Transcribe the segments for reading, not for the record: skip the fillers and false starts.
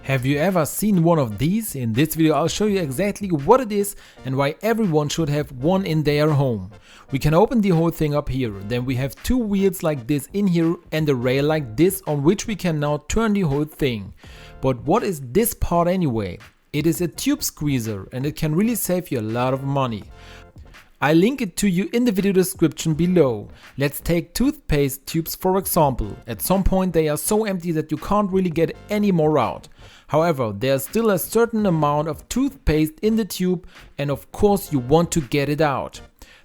Have you ever seen one of these? In this video I'll show you exactly what it is and why everyone should have one in their home. We can open the whole thing up here, then we have two wheels like this in here and a rail like this on which we can now turn the whole thing. But what is this part anyway? It is a tube squeezer and it can really save you a lot of money. I link it to you in the video description below. Let's take toothpaste tubes for example. At some point they are so empty that you can't really get any more out. However, there's still a certain amount of toothpaste in the tube and of course you want to get it out.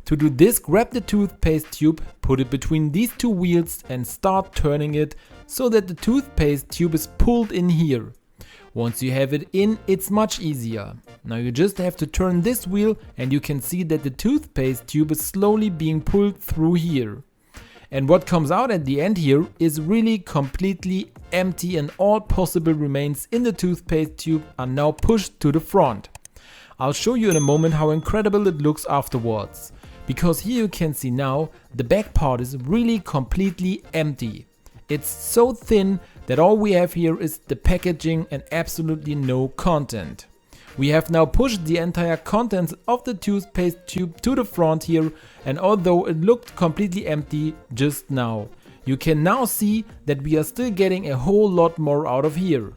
To do this, grab the toothpaste tube, put it between these two wheels and start turning it so that the toothpaste tube is pulled in here. Once you have it in, it's much easier. Now you just have to turn this wheel and you can see that the toothpaste tube is slowly being pulled through here. And what comes out at the end here is really completely empty and all possible remains in the toothpaste tube are now pushed to the front. I'll show you in a moment how incredible it looks afterwards. Because here you can see now the back part is really completely empty. It's so thin that all we have here is the packaging and absolutely no content. We have now pushed the entire contents of the toothpaste tube to the front here, and although it looked completely empty just now, you can now see that we are still getting a whole lot more out of here.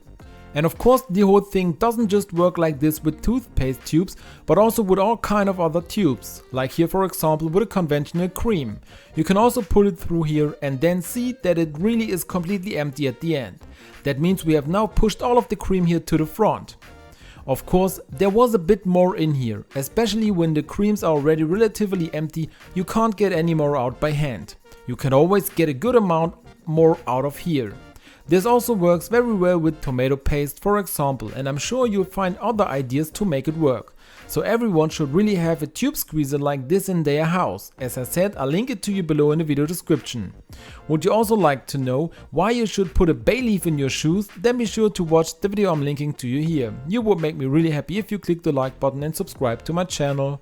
And of course the whole thing doesn't just work like this with toothpaste tubes, but also with all kind of other tubes, like here for example with a conventional cream. You can also pull it through here and then see that it really is completely empty at the end. That means we have now pushed all of the cream here to the front. Of course, there was a bit more in here, especially when the creams are already relatively empty, you can't get any more out by hand. You can always get a good amount more out of here. This also works very well with tomato paste for example, and I'm sure you'll find other ideas to make it work. So everyone should really have a tube squeezer like this in their house. As I said, I'll link it to you below in the video description. Would you also like to know why you should put a bay leaf in your shoes? Then be sure to watch the video I'm linking to you here. You would make me really happy if you click the like button and subscribe to my channel.